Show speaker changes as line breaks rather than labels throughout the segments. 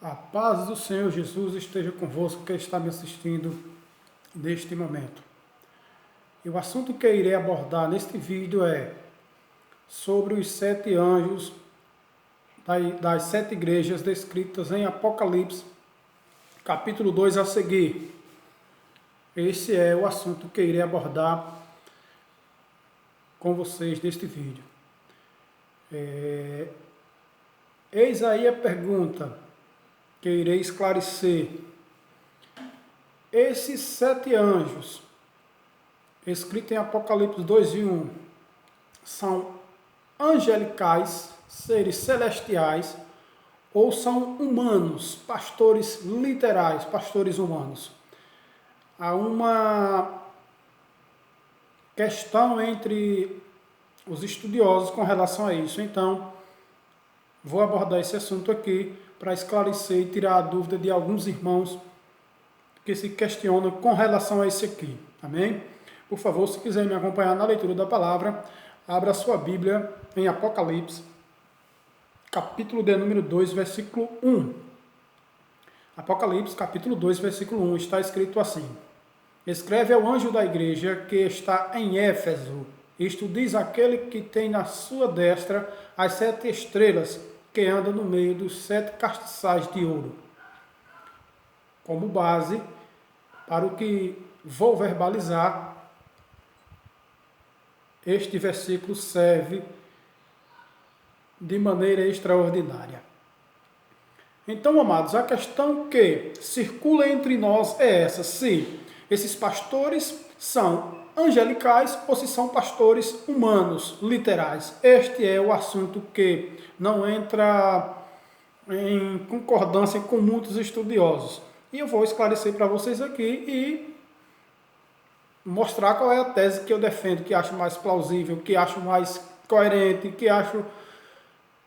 A paz do Senhor Jesus esteja convosco que está me assistindo neste momento. E o assunto que eu irei abordar neste vídeo é sobre os 7 anjos das 7 igrejas descritas em Apocalipse, capítulo 2 a seguir. Esse é o assunto que eu irei abordar com vocês neste vídeo. Eis aí a pergunta que eu irei esclarecer. Esses 7 anjos, escritos em Apocalipse 2 e 1, são angelicais, seres celestiais, ou são humanos, pastores literais, pastores humanos? Há uma questão entre os estudiosos com relação a isso. Então, vou abordar esse assunto aqui para esclarecer e tirar a dúvida de alguns irmãos que se questionam com relação a esse aqui. Amém? Por favor, se quiser me acompanhar na leitura da palavra, abra sua Bíblia em Apocalipse, capítulo de número 2, versículo 1. Apocalipse, capítulo 2, versículo 1, está escrito assim: Escreve ao anjo da igreja que está em Éfeso. Isto diz aquele que tem na sua destra as 7 estrelas, que anda no meio dos 7 castiçais de ouro. Como base para o que vou verbalizar, este versículo serve de maneira extraordinária. Então, amados, a questão que circula entre nós é essa: se esses pastores são angelicais ou se são pastores humanos, literais. Este é o assunto que não entra em concordância com muitos estudiosos. E eu vou esclarecer para vocês aqui e mostrar qual é a tese que eu defendo, que acho mais plausível, que acho mais coerente, que acho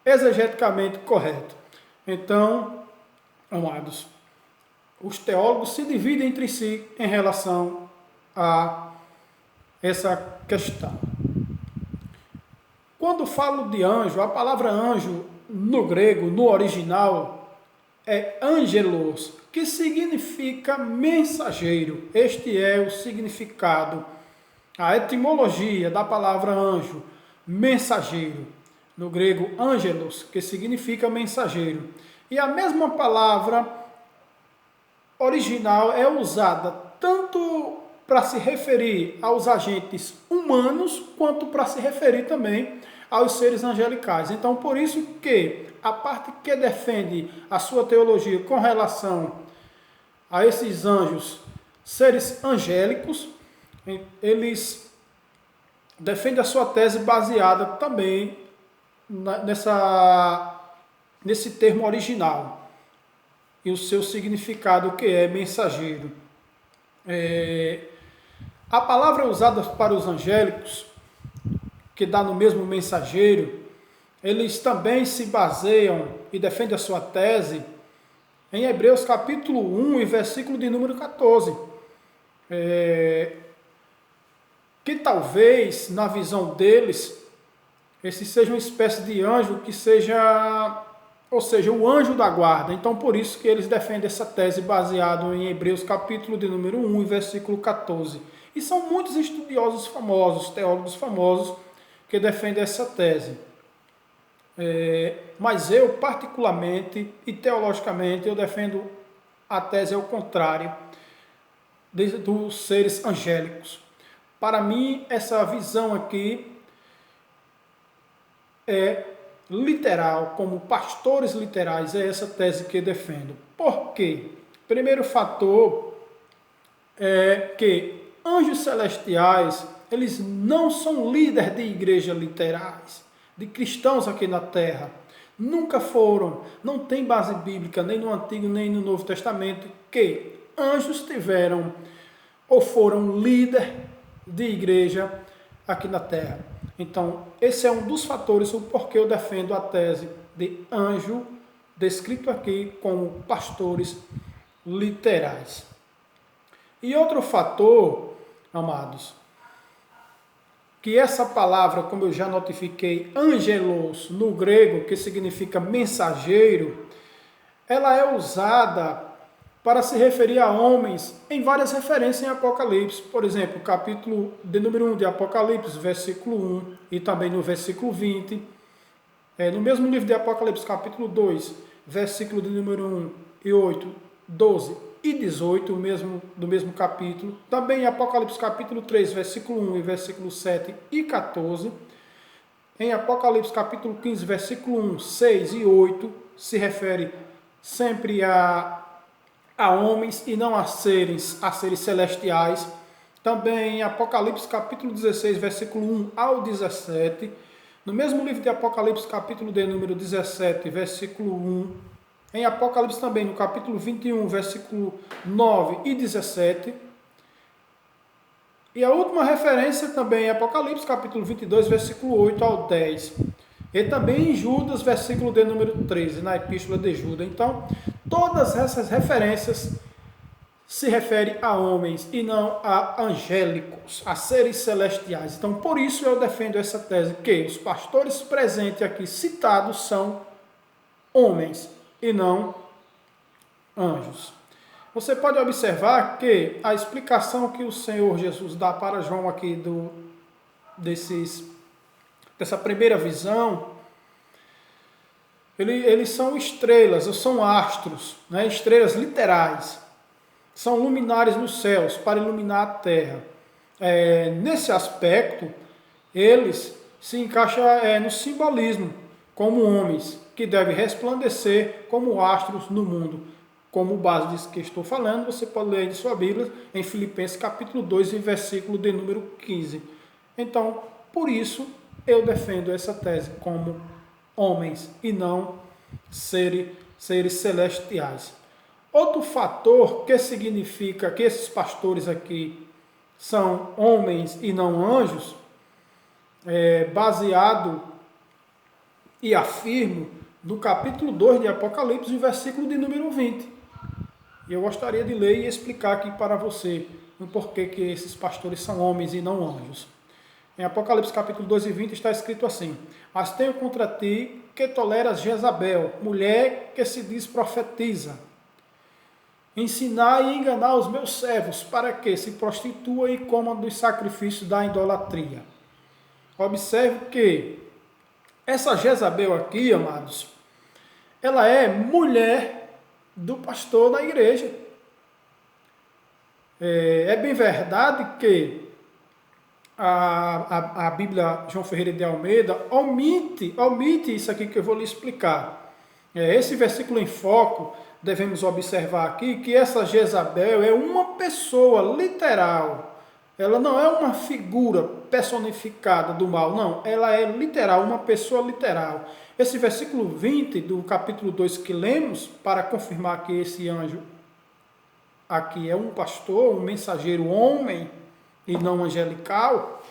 exegeticamente correto. Então, amados, os teólogos se dividem entre si em relação a essa questão. Quando falo de anjo, a palavra anjo no grego, no original, é angelos, que significa mensageiro. Este é o significado, a etimologia da palavra anjo, mensageiro. No grego, angelos, que significa mensageiro. E a mesma palavra original é usada tanto para se referir aos agentes humanos, quanto para se referir também aos seres angelicais. Então, por isso que a parte que defende a sua teologia com relação a esses anjos, seres angélicos, eles defendem a sua tese baseada também nesse termo original e o seu significado, que é mensageiro. A palavra usada para os angélicos, que dá no mesmo mensageiro, eles também se baseiam e defendem a sua tese em Hebreus capítulo 1 e versículo de número 14. Que talvez, na visão deles, esse seja uma espécie de anjo que seja, ou seja, o anjo da guarda. Então, por isso que eles defendem essa tese baseado em Hebreus capítulo de número 1 e versículo 14. E são muitos estudiosos famosos, teólogos famosos, que defendem essa tese. Mas eu, particularmente e teologicamente, eu defendo a tese ao contrário dos seres angélicos. Para mim, essa visão aqui é literal, como pastores literais, é essa tese que eu defendo. Por quê? Primeiro fator é que anjos celestiais, eles não são líderes de igreja literais, de cristãos aqui na terra. Nunca foram, não tem base bíblica, nem no Antigo nem no Novo Testamento, que anjos tiveram ou foram líder de igreja aqui na terra. Então, esse é um dos fatores o porquê eu defendo a tese de anjo, descrito aqui como pastores literais. E outro fator, amados, que essa palavra, como eu já notifiquei, angelos, no grego, que significa mensageiro, ela é usada para se referir a homens em várias referências em Apocalipse. Por exemplo, capítulo de número 1 de Apocalipse, versículo 1, e também no versículo 20. No mesmo livro de Apocalipse, capítulo 2, versículo de número 1 e 8, 12 e 18, do mesmo capítulo. Também em Apocalipse, capítulo 3, versículo 1 e versículo 7 e 14. Em Apocalipse, capítulo 15, versículo 1, 6 e 8, se refere sempre a homens e não a seres celestiais. Também em Apocalipse, capítulo 16, versículo 1 ao 17. No mesmo livro de Apocalipse, capítulo de número 17, versículo 1. Em Apocalipse também, no capítulo 21, versículo 9 e 17. E a última referência também é Apocalipse, capítulo 22, versículo 8 ao 10. E também em Judas, versículo de número 13, na Epístola de Judas. Então, todas essas referências se referem a homens e não a angélicos, a seres celestiais. Então, por isso eu defendo essa tese, que os pastores presentes aqui citados são homens e não anjos. Você pode observar que a explicação que o Senhor Jesus dá para João aqui dessa primeira visão, eles são estrelas, ou são astros, né? Estrelas literais. São luminares nos céus para iluminar a terra. Nesse aspecto, eles se encaixam no simbolismo, como homens, que devem resplandecer como astros no mundo. Como base disso que estou falando, você pode ler em sua Bíblia, em Filipenses capítulo 2, e versículo de número 15. Então, por isso, eu defendo essa tese como homens e não seres celestiais. Outro fator que significa que esses pastores aqui são homens e não anjos, baseado e afirmo no capítulo 2 de Apocalipse, no versículo de número 20. E eu gostaria de ler e explicar aqui para você o porquê que esses pastores são homens e não anjos. Em Apocalipse capítulo 2 e 20 está escrito assim: mas tenho contra ti que toleras Jezabel, mulher que se diz profetiza, ensinar e enganar os meus servos, para que se prostitua e coma dos sacrifícios da idolatria. Observe que essa Jezabel aqui, amados, ela é mulher do pastor da igreja. É bem verdade que a Bíblia João Ferreira de Almeida omite isso aqui que eu vou lhe explicar. Esse versículo em foco, devemos observar aqui que essa Jezabel é uma pessoa literal. Ela não é uma figura personificada do mal, não. Ela é literal, uma pessoa literal. Esse versículo 20 do capítulo 2 que lemos, para confirmar que esse anjo aqui é um pastor, um mensageiro homem e não angelical,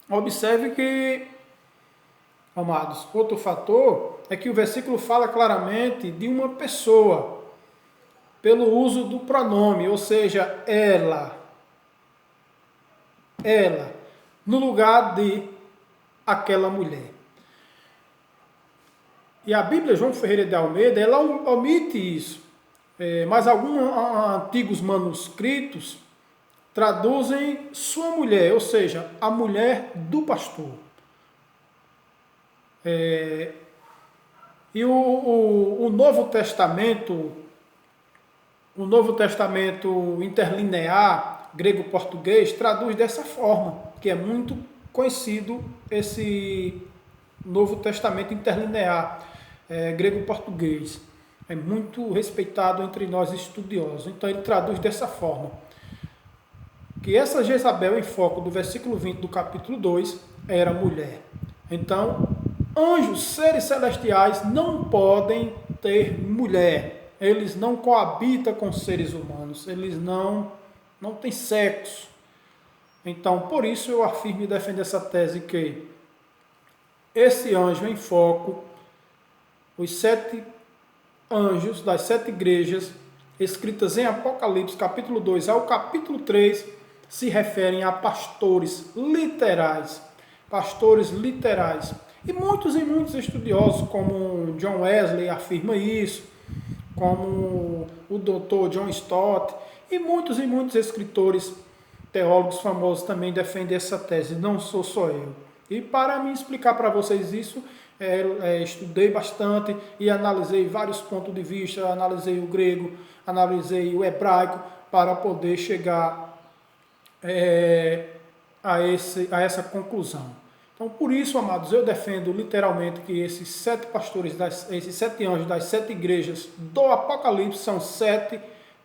observe que, amados, outro fator é que o versículo fala claramente de uma pessoa, pelo uso do pronome, ou seja, ela, no lugar de aquela mulher. E a Bíblia João Ferreira de Almeida, ela omite isso, mas alguns antigos manuscritos traduzem sua mulher, ou seja, a mulher do pastor. E o Novo Testamento, interlinear, grego-português, traduz dessa forma, que é muito conhecido esse Novo Testamento interlinear, grego-português. É muito respeitado entre nós estudiosos. Então ele traduz dessa forma, que essa Jezabel em foco do versículo 20 do capítulo 2 era mulher. Então, anjos, seres celestiais, não podem ter mulher. Eles não coabitam com seres humanos. Eles não têm sexo. Então, por isso eu afirmo e defendo essa tese que esse anjo em foco, os 7 anjos das 7 igrejas, escritas em Apocalipse, capítulo 2 ao capítulo 3, se referem a pastores literais. Pastores literais. E muitos estudiosos, como John Wesley, afirma isso, como o Dr. John Stott, e muitos escritores teólogos famosos também defendem essa tese, não sou só eu. E para me explicar para vocês isso, estudei bastante e analisei vários pontos de vista, analisei o grego, analisei o hebraico, para poder chegar a essa conclusão. Então, por isso, amados, eu defendo literalmente que esses 7 pastores, esses 7 anjos das 7 igrejas do Apocalipse são 7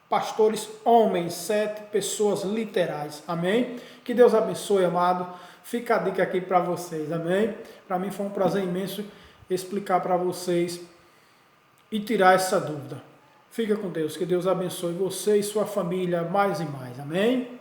pastores homens, 7 pessoas literais. Amém? Que Deus abençoe, amado. Fica a dica aqui para vocês. Amém? Para mim foi um prazer imenso explicar para vocês e tirar essa dúvida. Fica com Deus. Que Deus abençoe você e sua família mais e mais. Amém?